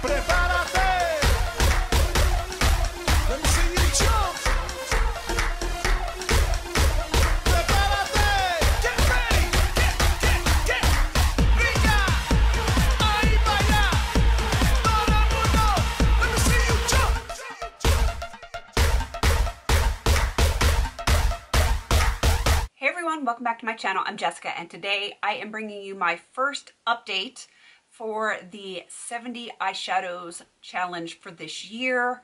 Prepárate. Let me see you jump. Prepárate. Get ready. Get. Brilla. Ahí vaya. Todo el mundo. Let me see you jump. Hey everyone, welcome back to my channel. I'm Jessica, and today I am bringing you my first update for the 70 eyeshadows challenge for this year.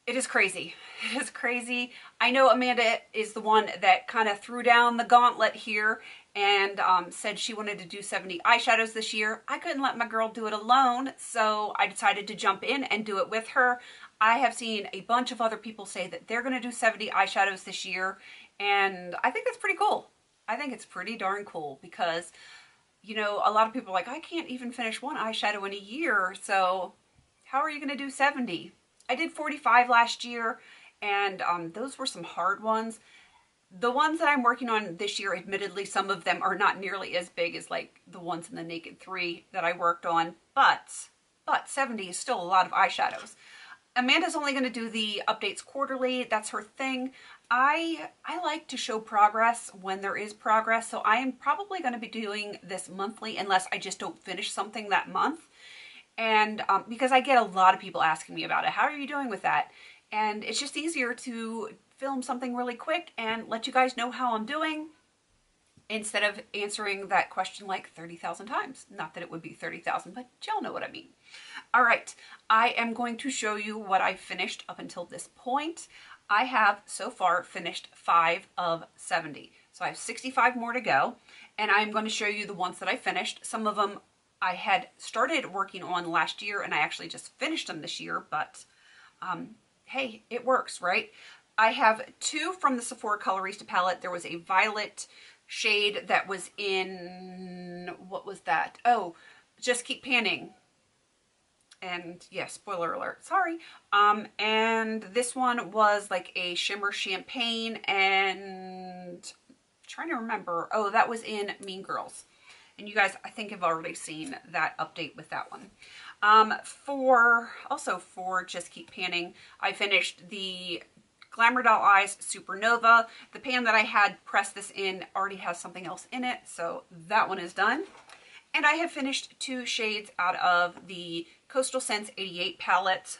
It is crazy. It is crazy. I know Amanda is the one that kind of threw down the gauntlet here and said she wanted to do 70 eyeshadows this year. I couldn't let my girl do it alone, so I decided to jump in and do it with her. I have seen a bunch of other people say that they're going to do 70 eyeshadows this year, and I think that's pretty cool. I think it's pretty darn cool because, you know, a lot of people are like, I can't even finish one eyeshadow in a year, so how are you going to do 70? I did 45 last year, and those were some hard ones. The ones that I'm working on this year, admittedly, some of them are not nearly as big as like the ones in the Naked 3 that I worked on, but 70 is still a lot of eyeshadows. Amanda's only going to do the updates quarterly. That's her thing. I like to show progress when there is progress, so I am probably going to be doing this monthly unless I just don't finish something that month. And because I get a lot of people asking me about it. How are you doing with that? And it's just easier to film something really quick and let you guys know how I'm doing instead of answering that question like 30,000 times. Not that it would be 30,000, but y'all know what I mean. All right, I am going to show you what I finished up until this point. I have so far finished 5 of 70. So I have 65 more to go, and I'm going to show you the ones that I finished. Some of them I had started working on last year, and I actually just finished them this year, but hey, it works, right? I have 2 from the Sephora Colorista palette. There was a violet shade that was in, what was that? Oh, Just Keep Panning. And yeah, spoiler alert, sorry. And this one was like a shimmer champagne, and I'm trying to remember. Oh, that was in Mean Girls. And you guys, I think, have already seen that update with that one. Also for Just Keep Panning, I finished the Glamour Doll Eyes Supernova. The pan that I had pressed this in already has something else in it, so that one is done. And I have finished 2 shades out of the Coastal Scents 88 palette.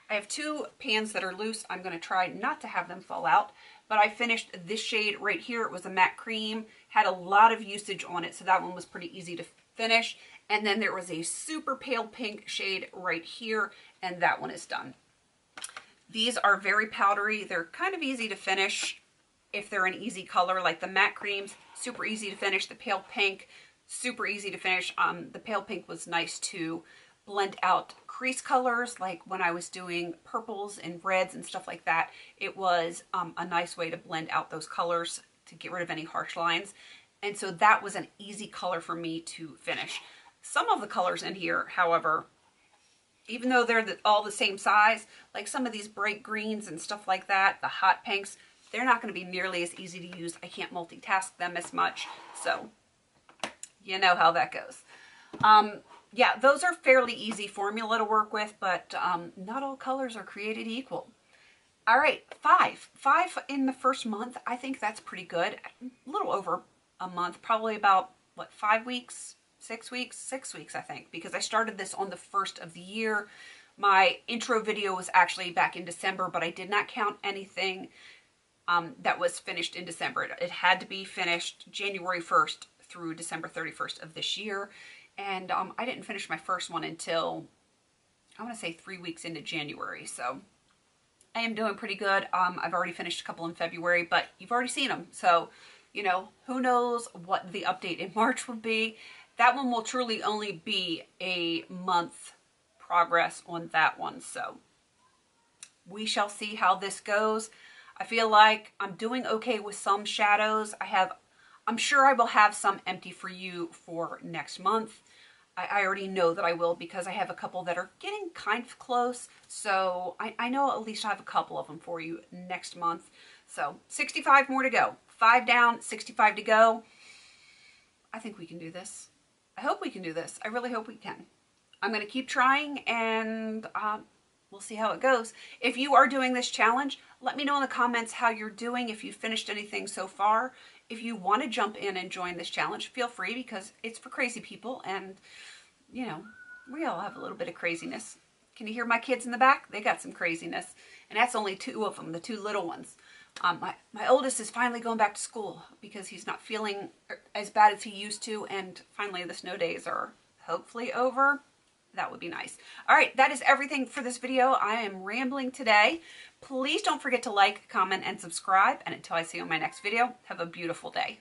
I have 2 pans that are loose. I'm going to try not to have them fall out. But I finished this shade right here. It was a matte cream. Had a lot of usage on it, so that one was pretty easy to finish. And then there was a super pale pink shade right here, and that one is done. These are very powdery. They're kind of easy to finish if they're an easy color, like the matte creams, super easy to finish. The pale pink, super easy to finish. The pale pink was nice to blend out crease colors, like when I was doing purples and reds and stuff like that. It was a nice way to blend out those colors to get rid of any harsh lines. And so that was an easy color for me to finish. Some of the colors in here, however, even though they're all the same size, like some of these bright greens and stuff like that, the hot pinks, they're not going to be nearly as easy to use. I can't multitask them as much. So you know how that goes. Yeah, those are fairly easy formula to work with, but not all colors are created equal. All right, 5 in the first month. I think that's pretty good. A little over a month, probably about, what, 5 weeks, 6 weeks? 6 weeks, I think, because I started this on the 1st of the year. My intro video was actually back in December, but I did not count anything that was finished in December. It had to be finished January 1st through December 31st of this year. And I didn't finish my first one until, I want to say 3 weeks into January. So I am doing pretty good. I've already finished a couple in February, but you've already seen them. So, you know, who knows what the update in March will be. That one will truly only be a month progress on that one. So we shall see how this goes. I feel like I'm doing okay with some shadows. I'm sure I will have some empty for you for next month. I already know that I will because I have a couple that are getting kind of close. So I know at least I have a couple of them for you next month. So 65 more to go. 5 down, 65 to go. I think we can do this. I hope we can do this. I really hope we can. I'm going to keep trying, and we'll see how it goes. If you are doing this challenge, let me know in the comments how you're doing, if you've finished anything so far. If you want to jump in and join this challenge, feel free, because it's for crazy people, and, you know, we all have a little bit of craziness. Can you hear my kids in the back? They got some craziness, and that's only 2 of them, the 2 little ones. My oldest is finally going back to school because he's not feeling as bad as he used to, and finally the snow days are hopefully over. That would be nice. All right, that is everything for this video. I am rambling today. Please don't forget to like, comment, and subscribe. And until I see you in my next video, have a beautiful day.